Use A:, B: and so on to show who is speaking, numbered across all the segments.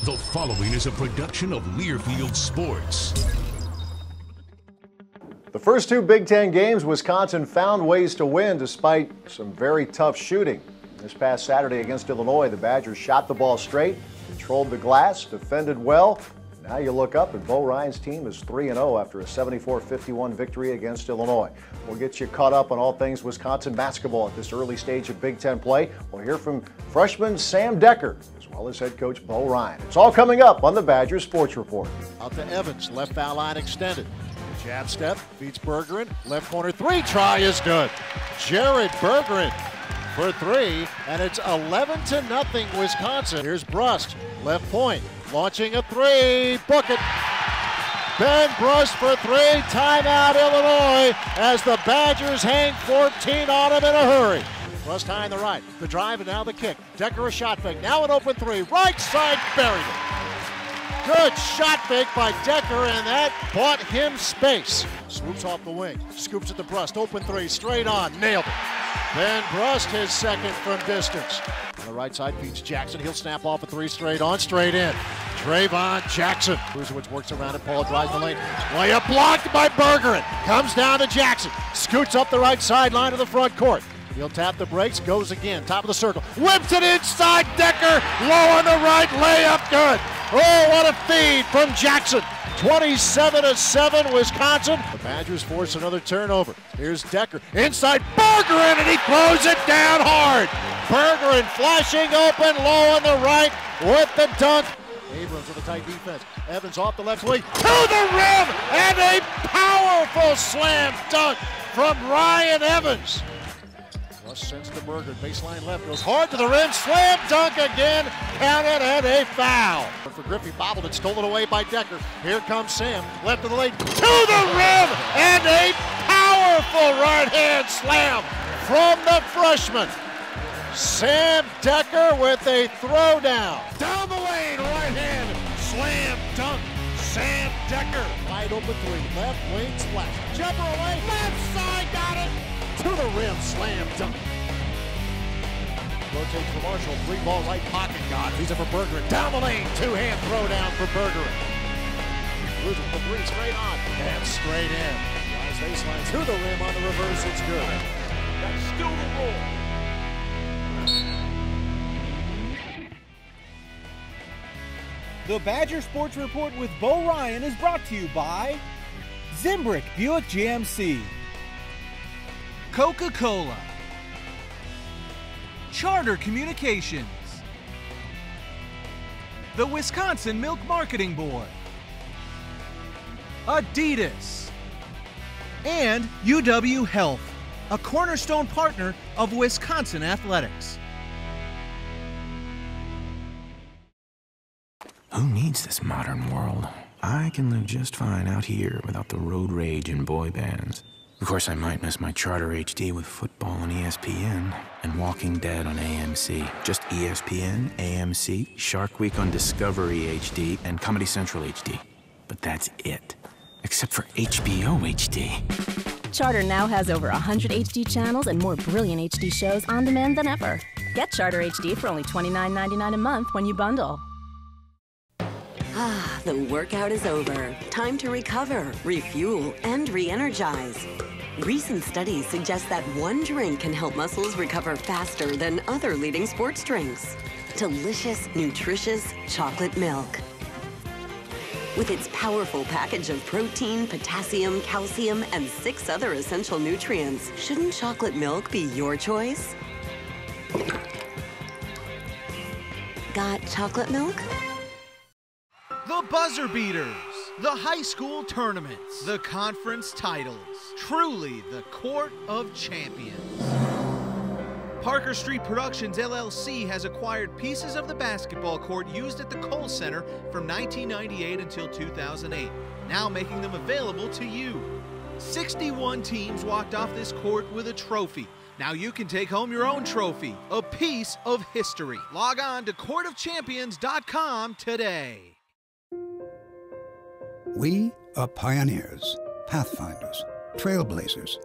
A: The following is a production of Learfield Sports.
B: The first two Big Ten games, Wisconsin found ways to win despite some very tough shooting. This past Saturday against Illinois, the Badgers shot the ball straight, controlled the glass, defended well. Now you look up and Bo Ryan's team is 3-0 after a 74-51 victory against Illinois. We'll get you caught up on all things Wisconsin basketball at this early stage of Big Ten play. We'll hear from freshman Sam Dekker as well as head coach Bo Ryan. It's all coming up on the Badgers Sports Report.
C: Out to Evans, left foul line extended. Jab step, feeds Bergeron, left corner three, try is good. Jared Bergeron for three, and it's 11-0 Wisconsin. Here's Brust, left point, launching a three, book it. Ben Brust for three, timeout Illinois as the Badgers hang 14 on him in a hurry. Brust high on the right, the drive and now the kick. Dekker a shot fake, now an open three, right side buried it. Good shot fake by Dekker, and that bought him space. Swoops off the wing, scoops at the Brust, open three, straight on, nailed it. Ben Brust his second from distance. On the right side feeds Jackson, he'll snap off a three, straight on, straight in. Trayvon Jackson. Kruzewicz works around it, Paul drives the lane. Layup blocked by Bergeron. Comes down to Jackson, scoots up the right sideline to the front court. He'll tap the brakes, goes again, top of the circle. Whips it inside, Dekker, low on the right, layup good. Oh, what a feed from Jackson. 27-7 Wisconsin. The Badgers force another turnover. Here's Dekker, inside Bergeron, and he throws it down hard. Bergeron flashing open, low on the right with the dunk. Abrams with a tight defense. Evans off the left wing, to the rim, and a powerful slam dunk from Ryan Evans. Russ sends to Bergeron, baseline left, goes hard to the rim, slam dunk again, counted and a foul. For Griffey, bobbled it, stolen away by Dekker. Here comes Sam, left of the lane, to the rim, and a powerful right-hand slam from the freshman. Sam Dekker with a throwdown. Down the lane, right hand, slam dunk. Sam Dekker, wide open three, left wing splash. Jumper away, left side, got it. To the rim, slam dunk. Rotates for Marshall, three ball right pocket, got it. He's up for Bergeron, down the lane, two-hand throwdown for Bergeron. Losing for three, straight on, and straight in. Rise baseline to the rim on the reverse, it's good. That's still the roll.
D: The Badger Sports Report with Bo Ryan is brought to you by Zimbrick Buick GMC, Coca-Cola, Charter Communications, the Wisconsin Milk Marketing Board, Adidas, and UW Health, a cornerstone partner of Wisconsin Athletics.
E: Who needs this modern world? I can live just fine out here without the road rage and boy bands. Of course, I might miss my Charter HD with football on ESPN and Walking Dead on AMC. Just ESPN, AMC, Shark Week on Discovery HD, and Comedy Central HD. But that's it. Except for HBO HD.
F: Charter now has over 100 HD channels and more brilliant HD shows on demand than ever. Get Charter HD for only $29.99 a month when you bundle.
G: Ah, the workout is over. Time to recover, refuel, and re-energize. Recent studies suggest that one drink can help muscles recover faster than other leading sports drinks. Delicious, nutritious chocolate milk. With its powerful package of protein, potassium, calcium, and 6 other essential nutrients, shouldn't chocolate milk be your choice? Got chocolate milk?
D: The buzzer beaters, the high school tournaments, the conference titles, truly the court of champions. Parker Street Productions LLC has acquired pieces of the basketball court used at the Kohl Center from 1998 until 2008, now making them available to you. 61 teams walked off this court with a trophy. Now you can take home your own trophy, a piece of history. Log on to courtofchampions.com today.
H: We are pioneers, pathfinders, trailblazers.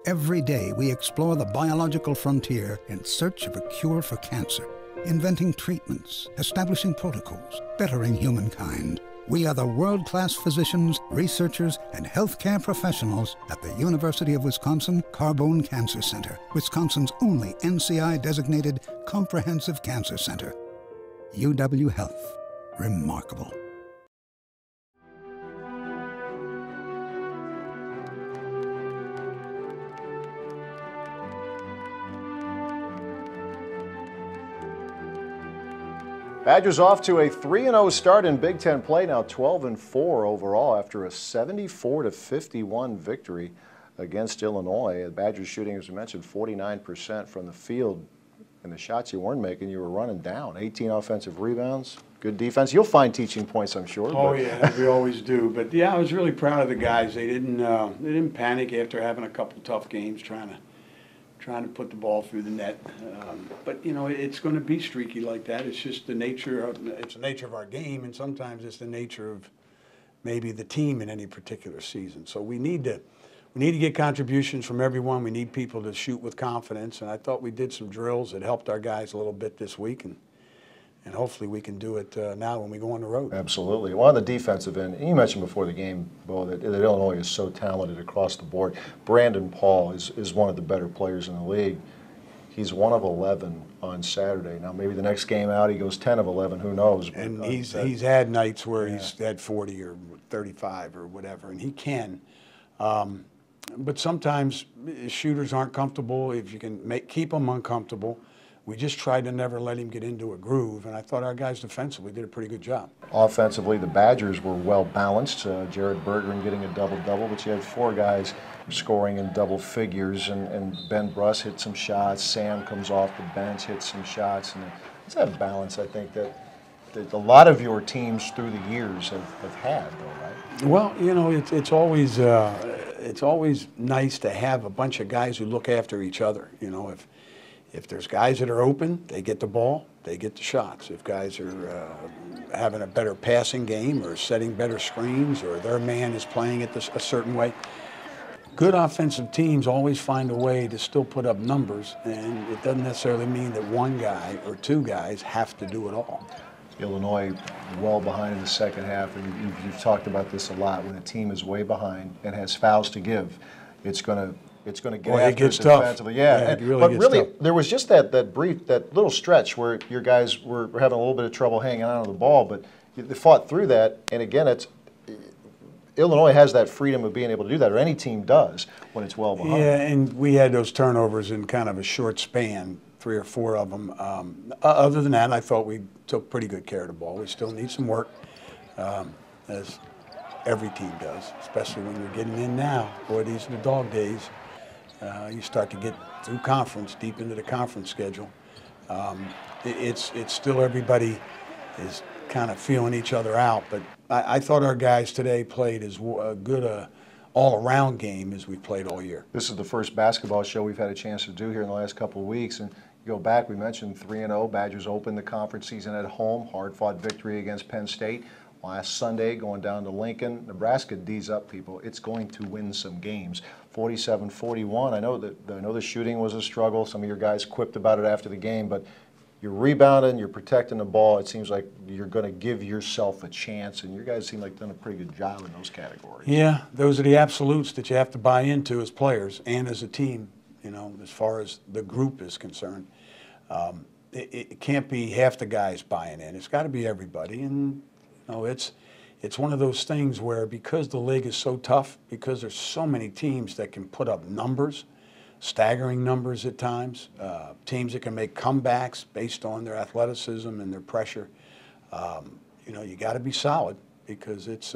H: Every day we explore the biological frontier in search of a cure for cancer. inventing treatments, establishing protocols, bettering humankind. We are the world-class physicians, researchers, and healthcare professionals at the University of Wisconsin Carbone Cancer Center, Wisconsin's only NCI-designated comprehensive cancer center. UW Health. Remarkable.
B: Badgers off to a 3-0 start in Big Ten play, now 12-4 overall after a 74-51 victory against Illinois. The Badgers shooting, as we mentioned, 49% from the field. And the shots you weren't making, you were running down. 18 offensive rebounds, good defense. You'll find teaching points, I'm sure.
I: Oh, yeah, we always do. But, yeah, I was really proud of the guys. They didn't panic after having a couple tough games trying to put the ball through the net. But, you know, it's going to be streaky like that. It's just the nature of our game, and sometimes it's the nature of maybe the team in any particular season. So we need to get contributions from everyone. We need people to shoot with confidence, and I thought we did some drills that helped our guys a little bit this week, and hopefully we can do it now when we go on the road.
B: Absolutely. Well, on the defensive end, you mentioned before the game, Bo, that Illinois is so talented across the board. Brandon Paul is one of the better players in the league. He's 1 of 11 on Saturday. Now, maybe the next game out he goes 10 of 11, who knows. But,
I: and he's had nights where he's had 40 or 35 or whatever, and he can. But sometimes shooters aren't comfortable. If you can keep them uncomfortable, we just tried to never let him get into a groove, and I thought our guys defensively did a pretty good job.
B: Offensively, the Badgers were well balanced. Jared Bergeron getting a double-double, but you had 4 guys scoring in double figures, and Ben Bruss hit some shots. Sam comes off the bench, hits some shots, and it's that balance, I think, that a lot of your teams through the years have had, though, right?
I: Well, you know, it's always nice to have a bunch of guys who look after each other. You know, if there's guys that are open, they get the ball, they get the shots. If guys are having a better passing game or setting better screens or their man is playing it a certain way, good offensive teams always find a way to still put up numbers, and it doesn't necessarily mean that one guy or 2 guys have to do it all.
B: Illinois well behind in the second half, and you've talked about this a lot. When a team is way behind and has fouls to give, it's going to get after it defensively. Yeah, but really, there was just that little stretch where your guys were having a little bit of trouble hanging on to the ball, but they fought through that. And again, Illinois has that freedom of being able to do that, or any team does when it's well behind.
I: Yeah, and we had those turnovers in kind of a short span, 3 or 4 of them. Other than that, I thought we took pretty good care of the ball. We still need some work, as every team does, especially when you're getting in now. Boy, these are the dog days. You start to get through conference, deep into the conference schedule. It's still everybody is kind of feeling each other out, but I thought our guys today played as good a all-around game as we've played all year.
B: This is the first basketball show we've had a chance to do here in the last couple of weeks, and you go back, we mentioned 3-0. Badgers opened the conference season at home, hard-fought victory against Penn State. Last Sunday, going down to Lincoln. Nebraska D's up, people. It's going to win some games. 47-41. I know the shooting was a struggle. Some of your guys quipped about it after the game, but you're rebounding, you're protecting the ball. It seems like you're going to give yourself a chance, and your guys seem like done a pretty good job in those categories.
I: Yeah, those are the absolutes that you have to buy into as players and as a team, you know, as far as the group is concerned. It can't be half the guys buying in. It's got to be everybody, and you know, it's one of those things where because the league is so tough, because there's so many teams that can put up numbers, staggering numbers at times, teams that can make comebacks based on their athleticism and their pressure. You know, you got to be solid because it's,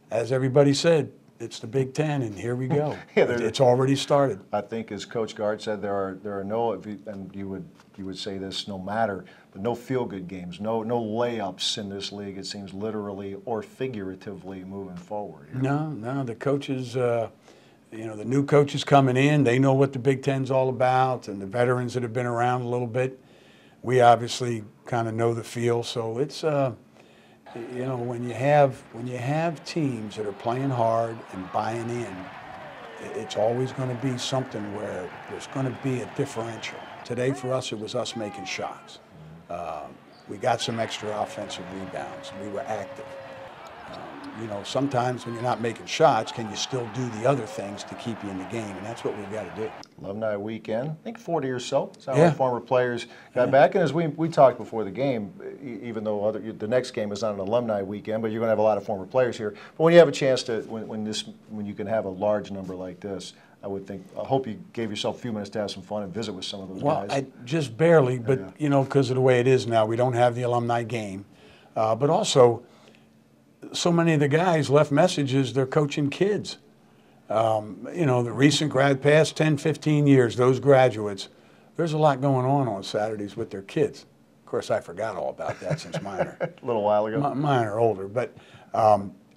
I: as everybody said, it's the Big Ten, and here we go. Yeah, it's already started.
B: I think, as Coach Gard said, there are no, and you would say this no matter, but no feel-good games, no layups in this league. It seems literally or figuratively moving forward.
I: No, the coaches. You know, the new coaches coming in, they know what the Big Ten's all about, and the veterans that have been around a little bit, we obviously kind of know the feel. So it's, you know, when you have teams that are playing hard and buying in, it's always going to be something where there's going to be a differential. Today for us, it was us making shots. We got some extra offensive rebounds. We were active. You know, sometimes when you're not making shots, can you still do the other things to keep you in the game? And that's what we've got to do.
B: Alumni weekend, I think 40 or so. Some
I: Yeah.
B: former players got back. And as we talked before the game, even though the next game is not an alumni weekend, but you're going to have a lot of former players here. But when you have a chance to, when you can have a large number like this, I hope you gave yourself a few minutes to have some fun and visit with some of those guys.
I: Well, just barely, but you know, because of the way it is now, we don't have the alumni game. But also, so many of the guys left messages, they're coaching kids. You know, the recent grad past 10, 15 years, those graduates, there's a lot going on Saturdays with their kids. Of course, I forgot all about that since mine are
B: a little while ago.
I: Mine are older, but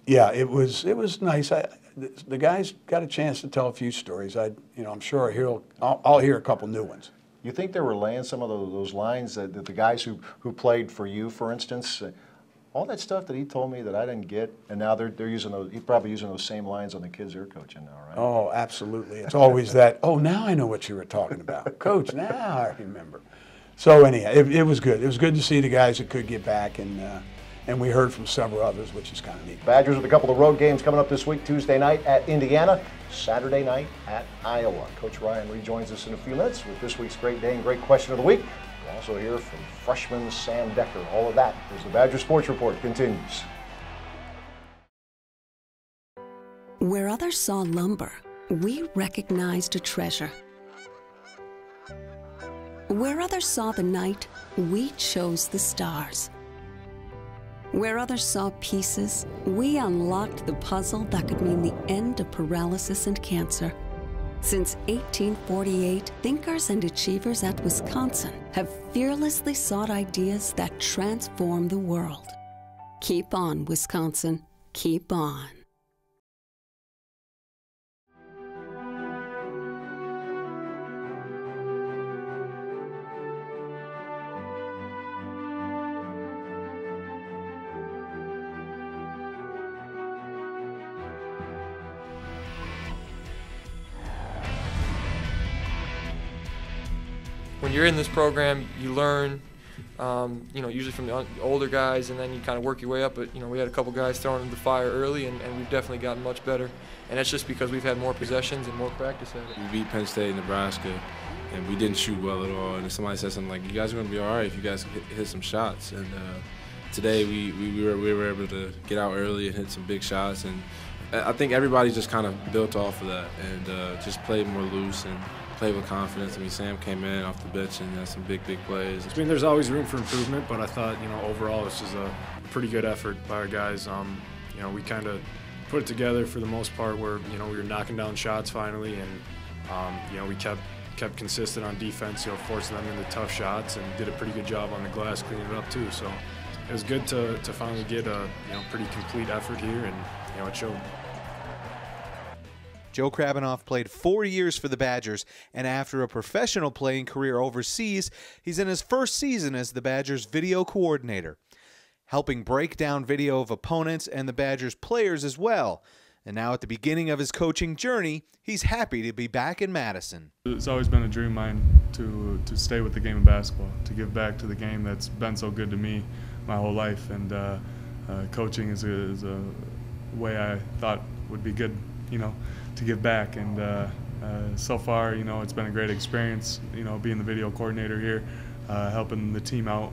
I: yeah, it was nice. The guys got a chance to tell a few stories. I'm sure I'll hear a couple new ones.
B: You think they were laying some of those lines that the guys who played for you, for instance, all that stuff that he told me that I didn't get, and now they're using those. He's probably using those same lines on the kids they're coaching now, right?
I: Oh, absolutely. It's always that. Oh, now I know what you were talking about, Coach. Now I remember. So anyhow, it was good. It was good to see the guys that could get back, and we heard from several others, which is kind of neat.
B: Badgers with a couple of road games coming up this week. Tuesday night at Indiana, Saturday night at Iowa. Coach Ryan rejoins us in a few minutes with this week's Great Dane Great Question of the Week. We'll also hear from freshman Sam Dekker. All of that as the Badger Sports Report continues.
G: Where others saw lumber, we recognized a treasure. Where others saw the night, we chose the stars. Where others saw pieces, we unlocked the puzzle that could mean the end of paralysis and cancer. Since 1848, thinkers and achievers at Wisconsin have fearlessly sought ideas that transform the world. Keep on, Wisconsin. Keep on.
J: When you're in this program, you learn, usually from the older guys, and then you kind of work your way up. But, we had a couple guys thrown into the fire early, and we've definitely gotten much better. And that's just because we've had more possessions and more practice at it.
K: We beat Penn State and Nebraska, and we didn't shoot well at all. And somebody said something like, you guys are going to be all right if you guys hit some shots. And today we were able to get out early and hit some big shots. And I think everybody just kind of built off of that and just played more loose and played with confidence. I mean, Sam came in off the bench and had some big plays.
L: I mean, there's always room for improvement, but I thought, overall this was a pretty good effort by our guys. We kind of put it together for the most part where, we were knocking down shots finally, and, we kept consistent on defense, forcing them into tough shots, and did a pretty good job on the glass cleaning it up too. So it was good to finally get a, pretty complete effort here, and, it showed.
M: Joe Krabbenhoft played 4 years for the Badgers, and after a professional playing career overseas, he's in his first season as the Badgers video coordinator, helping break down video of opponents and the Badgers players as well. And now at the beginning of his coaching journey, he's happy to be back in Madison.
N: It's always been a dream of mine to stay with the game of basketball, to give back to the game that's been so good to me my whole life. And coaching is a way I thought would be good, to give back. And so far, it's been a great experience, being the video coordinator here, helping the team out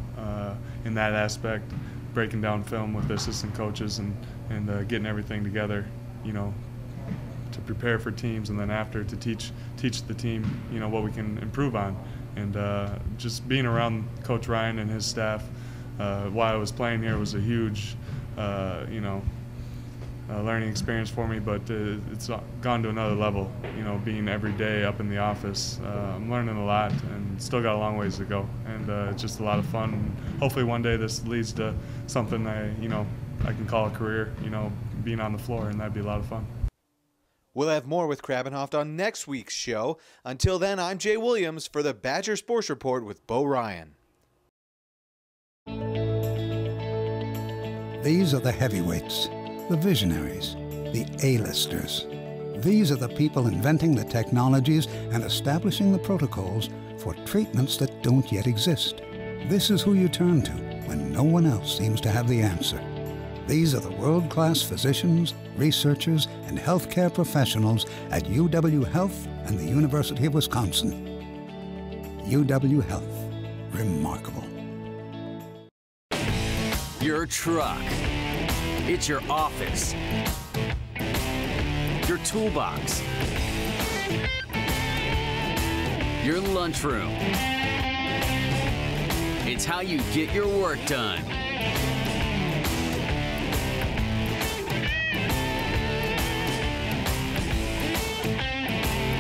N: in that aspect, breaking down film with the assistant coaches and getting everything together, to prepare for teams, and then after to teach the team, what we can improve on. And just being around Coach Ryan and his staff while I was playing here was a huge, learning experience for me, but it's gone to another level, being every day up in the office. I'm learning a lot and still got a long ways to go, and it's just a lot of fun. And hopefully one day this leads to something I can call a career, being on the floor, and that'd be a lot of fun.
M: We'll have more with Krabbenhoft on next week's show. Until then, I'm Jay Williams for the Badger Sports Report with Bo Ryan.
H: These are the heavyweights, the visionaries, the A-listers. These are the people inventing the technologies and establishing the protocols for treatments that don't yet exist. This is who you turn to when no one else seems to have the answer. These are the world-class physicians, researchers, and healthcare professionals at UW Health and the University of Wisconsin. UW Health. Remarkable.
O: Your truck. It's your office. Your toolbox. Your lunchroom. It's how you get your work done.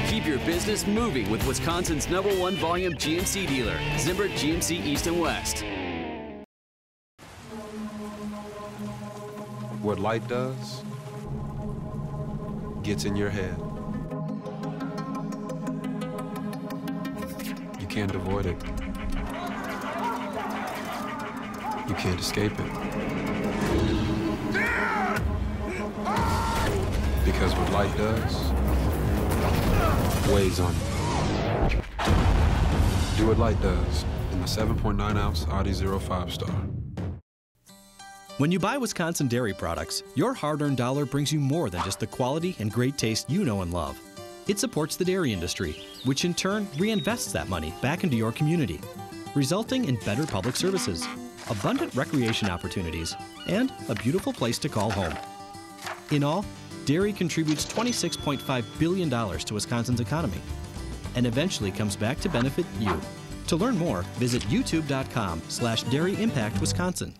O: Keep your business moving with Wisconsin's #1 volume GMC dealer, Zimbrick GMC East and West.
P: What light does gets in your head. You can't avoid it. You can't escape it. Because what light does weighs on you. Do what light does in the 7.9-ounce Audi 05 Star.
Q: When you buy Wisconsin dairy products, your hard-earned dollar brings you more than just the quality and great taste you know and love. It supports the dairy industry, which in turn reinvests that money back into your community, resulting in better public services, abundant recreation opportunities, and a beautiful place to call home. In all, dairy contributes $26.5 billion to Wisconsin's economy and eventually comes back to benefit you. To learn more, visit youtube.com/dairyimpactwisconsin.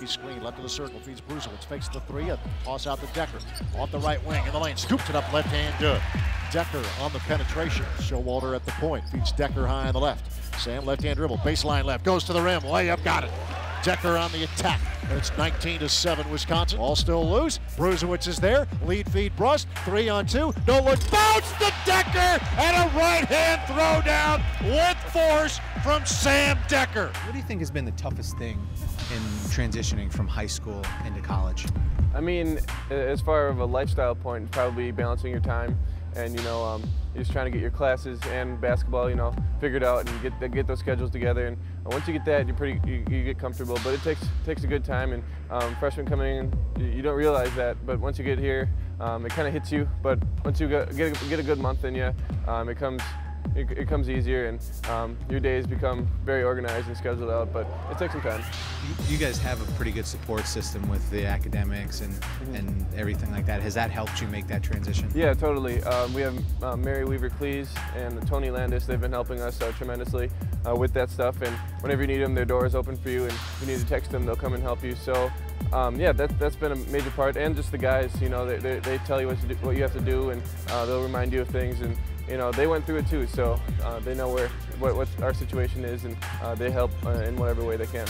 C: Screen left of the circle, feeds Brusewitz, fakes the three, and toss out to Dekker. Off the right wing in the lane, scoops it up left hand, good. Dekker on the penetration. Showalter at the point, feeds Dekker high on the left. Sam left hand dribble, baseline left, goes to the rim, layup, got it. Dekker on the attack. It's 19-7 Wisconsin. All still loose. Brusewitz is there. Lead feed Brust. 3-on-2. No look. Bounce to Dekker and a right hand throw down with force from Sam Dekker.
R: What do you think has been the toughest thing in transitioning from high school into college?
S: I mean, as far as a lifestyle point, probably balancing your time and, you're just trying to get your classes and basketball, figured out and get those schedules together. And once you get that, you get comfortable. But it takes a good time. And freshmen coming in, you don't realize that. But once you get here, it kind of hits you. But once you get a good month in you, it comes easier, and your days become very organized and scheduled out, but it takes some time.
R: You guys have a pretty good support system with the academics and everything like that. Has that helped you make that transition?
S: Yeah, totally. We have Mary Weaver-Cleese and Tony Landis. They've been helping us tremendously with that stuff, and whenever you need them, their door is open for you, and if you need to text them, they'll come and help you. So yeah, that's been a major part, and just the guys, they tell you what you have to do, and they'll remind you of things, and they went through it too, so they know what our situation is, and they help in whatever way they can.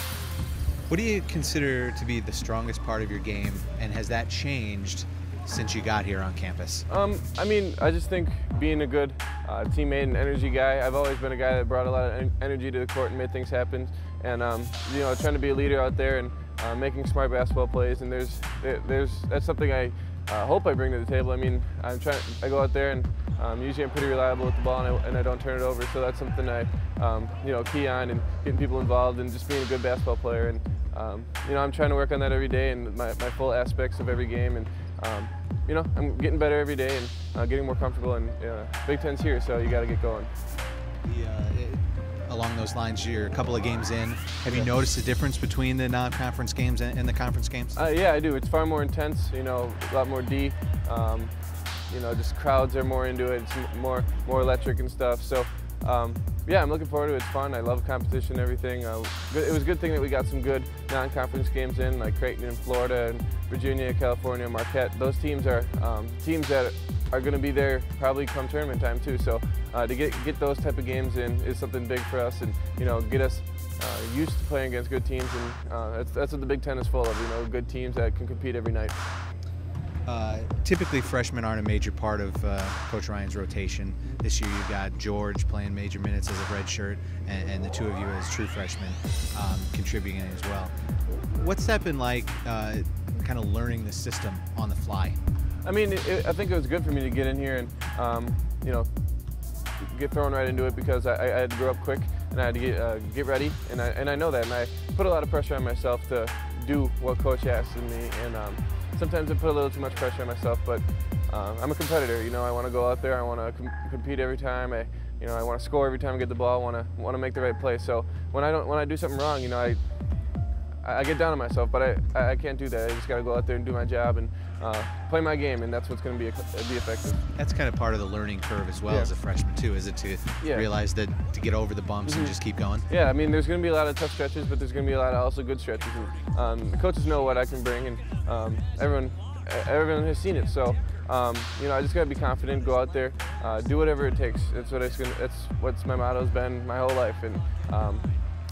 R: What do you consider to be the strongest part of your game, and has that changed since you got here on campus?
S: I mean, I just think being a good teammate and energy guy. I've always been a guy that brought a lot of energy to the court and made things happen, and trying to be a leader out there and making smart basketball plays, and that's something I hope I bring to the table. I mean, I go out there and usually I'm pretty reliable with the ball, and I don't turn it over. So that's something I, key on, and getting people involved and just being a good basketball player. And I'm trying to work on that every day and my full aspects of every game. And I'm getting better every day and getting more comfortable. And Big Ten's here, so you got to get going.
R: Along those lines, you're a couple of games in. Have you noticed the difference between the non-conference games and the conference games?
S: Yeah, I do. It's far more intense. A lot more D. Just crowds are more into it. It's more electric and stuff. So, yeah, I'm looking forward to it. It's fun. I love competition and everything. It was a good thing that we got some good non-conference games in, like Creighton in Florida and Virginia, California, Marquette. Those teams are teams that are going to be there probably come tournament time too. So to get those type of games in is something big for us, and get us used to playing against good teams. And that's what the Big Ten is full of. Good teams that can compete every night.
R: Typically, freshmen aren't a major part of Coach Ryan's rotation. This year, you've got George playing major minutes as a redshirt, and the two of you as true freshmen contributing as well. What's that been like, kind of learning the system on the fly?
S: I mean, I think it was good for me to get in here and, you know, get thrown right into it because I had to grow up quick and I had to get ready, and I know that, and I put a lot of pressure on myself to do what Coach asked of me, and sometimes I put a little too much pressure on myself, but I'm a competitor. You know, I want to go out there, I want to compete every time. I want to score every time I get the ball. I want to make the right play. So when I do something wrong, you know, I get down on myself, but I can't do that. I just got to go out there and do my job and play my game, and that's what's going to be effective.
R: That's kind of part of the learning curve as well as a freshman too, is it, to realize that to get over the bumps and just keep going?
S: Yeah, I mean, there's going to be a lot of tough stretches, but there's going to be a lot of also good stretches. And, the coaches know what I can bring, and everyone has seen it. So, you know, I just got to be confident, go out there, do whatever it takes. That's what my motto has been my whole life, and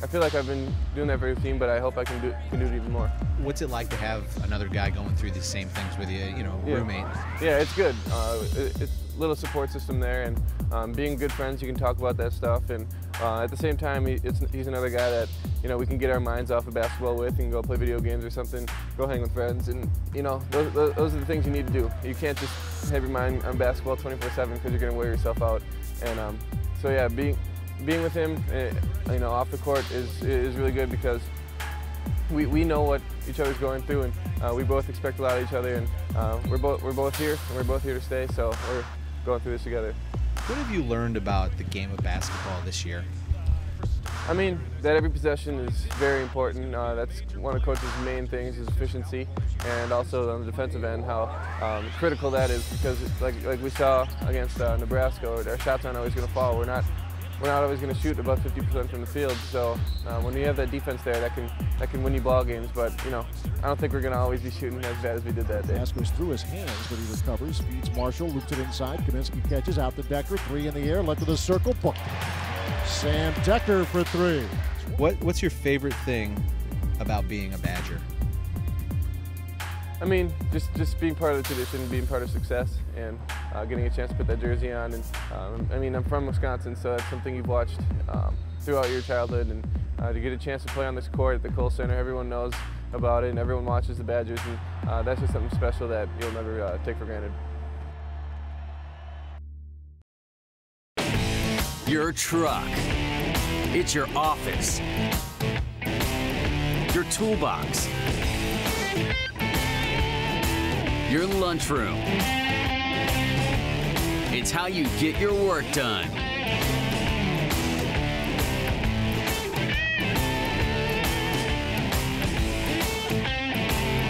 S: I feel like I've been doing that for your team, but I hope I can do it even more.
R: What's it like to have another guy going through the same things with you, you know, roommate?
S: Yeah, it's good. It's a little support system there, and being good friends, you can talk about that stuff, and at the same time, he's another guy that, you know, we can get our minds off of basketball with and go play video games or something, go hang with friends, and, you know, those are the things you need to do. You can't just have your mind on basketball 24/7 because you're going to wear yourself out. And so, yeah, being with him, you know, off the court is really good because we know what each other's going through, and we both expect a lot of each other, and we're both here, and we're both here to stay, so we're going through this together.
R: What have you learned about the game of basketball this year?
S: I mean, that every possession is very important. That's one of Coach's main things, is efficiency, and also on the defensive end, how critical that is, because like we saw against Nebraska, our shots aren't always going to fall. We're not always going to shoot above 50% from the field. So when you have that defense there, that can win you ball games. But, you know, I don't think we're going to always be shooting as bad as we did that day.
C: Pass goes through his hands, but he recovers. Feeds Marshall, loops it inside. Kaminsky catches out to Dekker. 3 in the air, left of the circle. Booked. Sam Dekker for 3.
R: What's your favorite thing about being a Badger?
S: I mean, just being part of the tradition, being part of success, and getting a chance to put that jersey on. And I mean, I'm from Wisconsin, so that's something you've watched throughout your childhood. And to get a chance to play on this court at the Kohl Center, everyone knows about it, and everyone watches the Badgers, and that's just something special that you'll never take for granted.
O: Your truck. It's your office. Your toolbox. Your lunchroom. It's how you get your work done.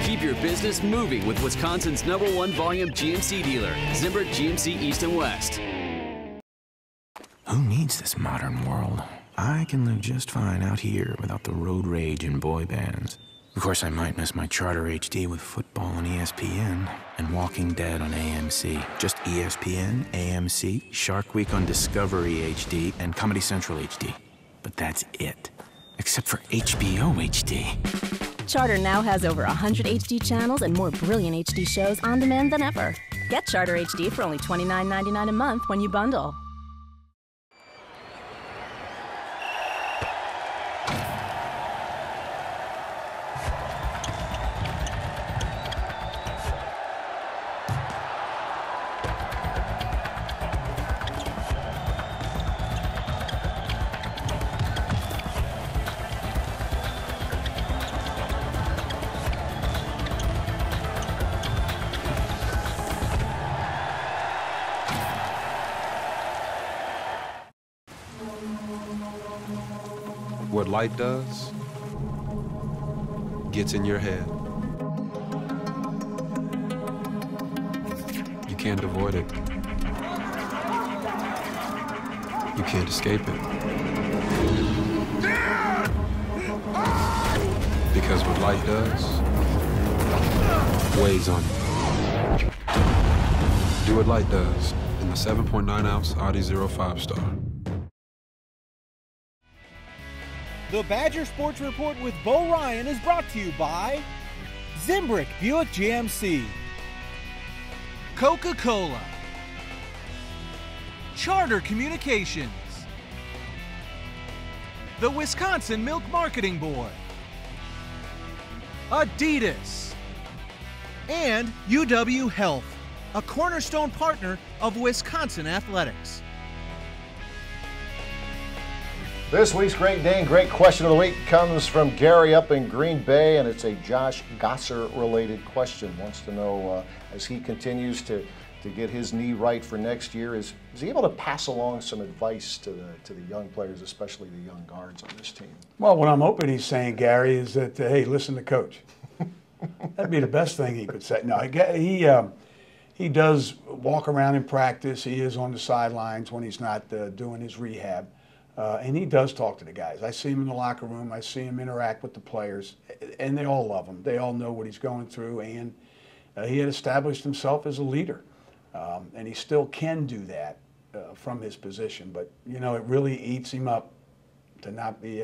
O: Keep your business moving with Wisconsin's #1 volume GMC dealer, Zimbert GMC East and West.
E: Who needs this modern world? I can live just fine out here without the road rage and boy bands. Of course, I might miss my Charter HD with football on ESPN and Walking Dead on AMC. Just ESPN, AMC, Shark Week on Discovery HD, and Comedy Central HD. But that's it. Except for HBO HD.
F: Charter now has over 100 HD channels and more brilliant HD shows on demand than ever. Get Charter HD for only $29.99 a month when you bundle.
P: What light does gets in your head. You can't avoid it. You can't escape it. Because what light does weighs on you. Do what light does in the 7.9-ounce Audi 05 Star.
T: The Badger Sports Report with Bo Ryan is brought to you by Zimbrick Buick GMC, Coca-Cola, Charter Communications, the Wisconsin Milk Marketing Board, Adidas, and UW Health, a cornerstone partner of Wisconsin Athletics.
B: This week's Great Dane Great Question of the Week comes from Gary up in Green Bay, and it's a Josh Gosser-related question. Wants to know, as he continues to get his knee right for next year, is he able to pass along some advice to the young players, especially the young guards on this team?
I: Well, what I'm hoping he's saying, Gary, is that, hey, listen to Coach. That'd be the best thing he could say. No, he does walk around in practice. He is on the sidelines when he's not doing his rehab. And he does talk to the guys. I see him in the locker room. I see him interact with the players. And they all love him. They all know what he's going through. And he had established himself as a leader. And he still can do that from his position. But, you know, it really eats him up to not be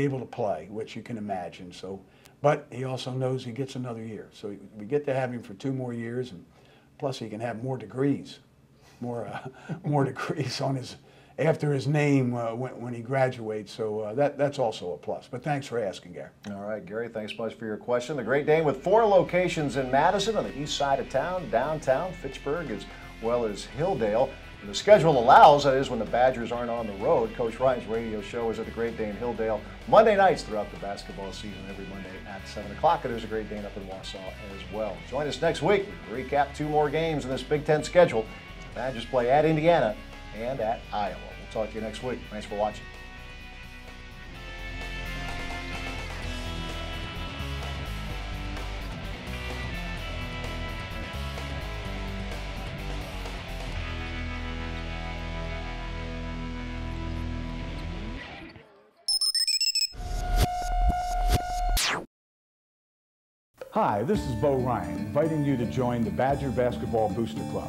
I: able to play, which you can imagine. So, but he also knows he gets another year. So we get to have him for 2 more years. And plus he can have more degrees, more degrees on his after his name when he graduates. So that's also a plus. But thanks for asking, Gary.
B: All right, Gary, thanks much for your question. The Great Dane with 4 locations in Madison on the east side of town, downtown, Fitchburg, as well as Hilldale. And the schedule allows, that is when the Badgers aren't on the road. Coach Ryan's radio show is at the Great Dane Hilldale Monday nights throughout the basketball season, every Monday at 7 o'clock. And there's a Great Dane up in Wausau as well. Join us next week. We recap 2 more games in this Big Ten schedule. The Badgers play at Indiana and at Iowa. We'll talk to you next week. Thanks for watching.
U: Hi, this is Bo Ryan, inviting you to join the Badger Basketball Booster Club.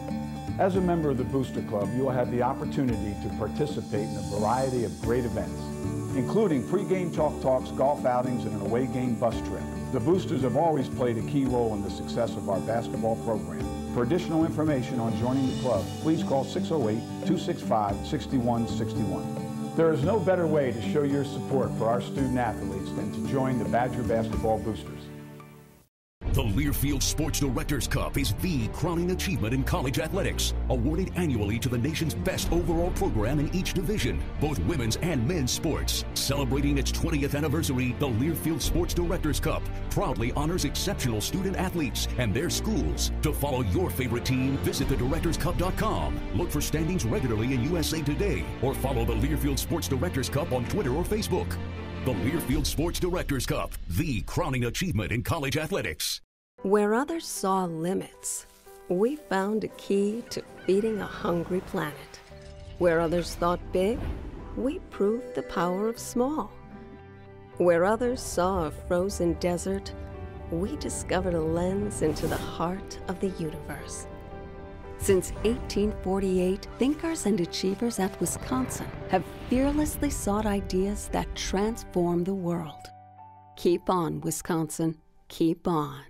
U: As a member of the Booster Club, you will have the opportunity to participate in a variety of great events, including pregame chalk talks, golf outings, and an away game bus trip. The Boosters have always played a key role in the success of our basketball program. For additional information on joining the club, please call 608-265-6161. There is no better way to show your support for our student athletes than to join the Badger Basketball Boosters.
A: The Learfield Sports Directors Cup is the crowning achievement in college athletics, awarded annually to the nation's best overall program in each division, both women's and men's sports. Celebrating its 20th anniversary, the Learfield Sports Directors Cup proudly honors exceptional student athletes and their schools. To follow your favorite team, visit thedirectorscup.com. Look for standings regularly in USA Today, or follow the Learfield Sports Directors Cup on Twitter or Facebook. The Learfield Sports Directors Cup, the crowning achievement in college athletics.
V: Where others saw limits, we found a key to feeding a hungry planet. Where others thought big, we proved the power of small. Where others saw a frozen desert, we discovered a lens into the heart of the universe. Since 1848, thinkers and achievers at Wisconsin have fearlessly sought ideas that transform the world. Keep on, Wisconsin. Keep on.